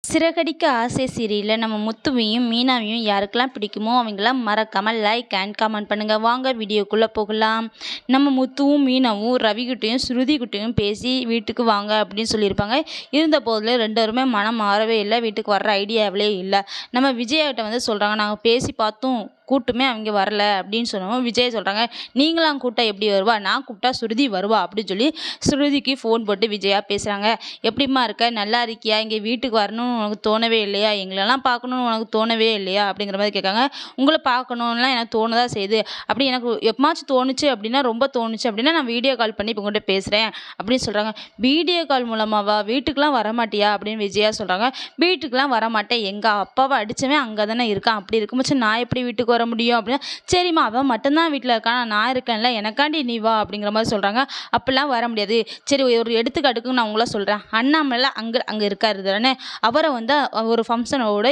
சிறகடிக்க ஆசை சீரியலில் நம்ம முத்துவையும் மீனாவையும் யாருக்கெல்லாம் பிடிக்குமோ அவங்களாம் மறக்காமல் லைக் அண்ட் கமெண்ட் பண்ணுங்கள். வாங்க வீடியோக்குள்ளே போகலாம். நம்ம முத்துவும் மீனாவும் ரவிக்கிட்டையும் ஸ்ருதிக்கிட்டையும் பேசி வீட்டுக்கு வாங்க அப்படின்னு சொல்லியிருப்பாங்க. இருந்த போதில் ரெண்டு பேருமே மனம் மாறவே இல்லை, வீட்டுக்கு வர்ற ஐடியாவிலே இல்லை. நம்ம விஜயாகிட்ட வந்து சொல்கிறாங்க, நாங்கள் பேசி பார்த்தோம், கூட்டுமே அவங்க வரல அப்படின்னு சொன்னோம். விஜய் சொல்கிறாங்க, நீங்களாம் கூப்பிட்டா எப்படி வருவா, நான் கூப்பிட்டா ஸ்ருதி வருவா அப்படின்னு சொல்லி ஸ்ருதிக்கு ஃபோன் போட்டு விஜயா பேசுகிறாங்க. எப்படிம்மா இருக்க, நல்லா இருக்கியா, இங்கே வீட்டுக்கு வரணும்னு உனக்கு தோணவே இல்லையா, எங்களெல்லாம் பார்க்கணுன்னு உனக்கு தோணவே இல்லையா அப்படிங்கிற மாதிரி கேட்காங்க. உங்களை பார்க்கணுன்னுலாம் எனக்கு தோணதான் செய்யுது, அப்படி எனக்கு எப்பமாச்சும் தோணுச்சு அப்படின்னா, ரொம்ப தோணுச்சு அப்படின்னா நான் வீடியோ கால் பண்ணி இப்போ உங்கள்கிட்ட பேசுகிறேன் அப்படின்னு சொல்கிறாங்க. வீடியோ கால் மூலமாவா, வீட்டுக்கெலாம் வரமாட்டியா அப்படின்னு விஜயா சொல்கிறாங்க. வீட்டுக்கெலாம் வரமாட்டேன், எங்கள் அப்பாவை அடித்தவன் அங்கே தானே இருக்கான், அப்படி இருக்கும்போது நான் எப்படி வீட்டுக்கு வர முடியும் அப்படின்னா, சரிம்மா அவன் மட்டும்தான் வீட்டில் இருக்கான், நான் இருக்கேன்ல, எனக்காண்டி நீ வா அப்படிங்கிற மாதிரி சொல்கிறாங்க. அப்படிலாம் வர முடியாது. சரி, ஒரு எடுத்துக்காட்டுக்கு நான் உங்களை சொல்கிறேன். அண்ணாமலை அங்கே இருக்காரு தானே, அவரை வந்து ஒரு ஃபங்க்ஷனோட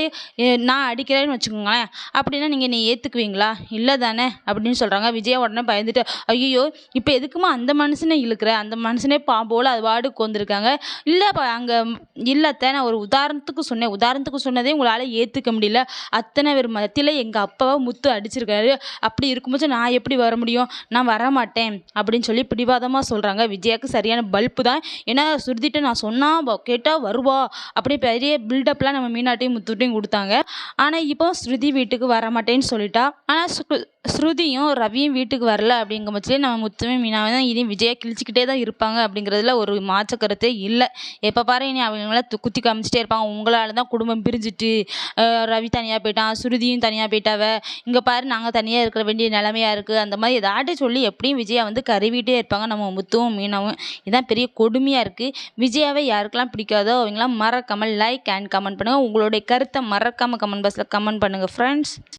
நான் அடிக்கிறேன்னு வச்சுக்கோங்களேன், அப்படின்னா நீங்கள் நீ ஏற்றுக்குவீங்களா, இல்லை தானே அப்படின்னு சொல்கிறாங்க. விஜயா உடனே பயந்துட்டு, ஐயோ இப்போ எதுக்குமா அந்த மனுஷனே இழுக்கிற, அந்த மனுஷனே பாம்போல் அது வாடுக்கு வந்திருக்காங்க, இல்லைப்பா அங்கே இல்லத்த, நான் ஒரு உதாரணத்துக்கு சொன்னதே உங்களால் ஏற்றுக்க முடியல, அத்தனை பேர் மத்தியில் எங்கள் அப்பாவை முத்து அடிச்சிருக்காரு, அப்படி இருக்கும்போது நான் எப்படி வர முடியும், நான் வரமாட்டேன் அப்படின்னு சொல்லி பிடிவாதமாக சொல்கிறாங்க. விஜயாவுக்கு சரியான பல்ப்பு தான். ஏன்னா ஸ்ருதிட்ட நான் சொன்னால் கேட்டால் வருவா அப்படி பெரிய பில்டப்லாம் நம்ம மீனாட்டையும் முத்துட்டையும் கொடுத்தாங்க. ஆனால் இப்போ ஸ்ருதி வீட்டுக்கு வரமாட்டேன்னு சொல்லிட்டா. ஆனால் ஸ்ருதியும் ரவியும் வீட்டுக்கு வரல அப்படிங்கும் பட்சத்தில் நம்ம முத்துமே மீனாவை தான் இனி விஜயா கிழிச்சிக்கிட்டே தான் இருப்பாங்க அப்படிங்கிறதுல ஒரு மாற்ற கருத்தே இல்லை. எப்போ பாரு இனி அவங்களாம் குத்தி காமிச்சிட்டே இருப்பாங்க, உங்களால் தான் குடும்பம் பிரிஞ்சுட்டு ரவி தனியாக போயிட்டான், ஸ்ருதியும் தனியாக போயிட்டாவ, இங்கே பாரு நாங்கள் தனியாக இருக்கிற வேண்டிய நிலைமையாக இருக்குது, அந்த மாதிரி ஏதாட்டும் சொல்லி எப்படியும் விஜயா வந்து கருவிட்டே இருப்பாங்க நம்ம முத்துவும் மீனாவும். இதுதான் பெரிய கொடுமையாக இருக்குது. விஜயாவை யாருக்கெல்லாம் பிடிக்காதோ அவங்களாம் மறக்காமல் லைக் அண்ட் கமெண்ட் பண்ணுங்கள். உங்களுடைய கருத்தை மறக்காமல் கமெண்ட் பாக்ஸில் கமெண்ட் பண்ணுங்கள் ஃப்ரெண்ட்ஸ்.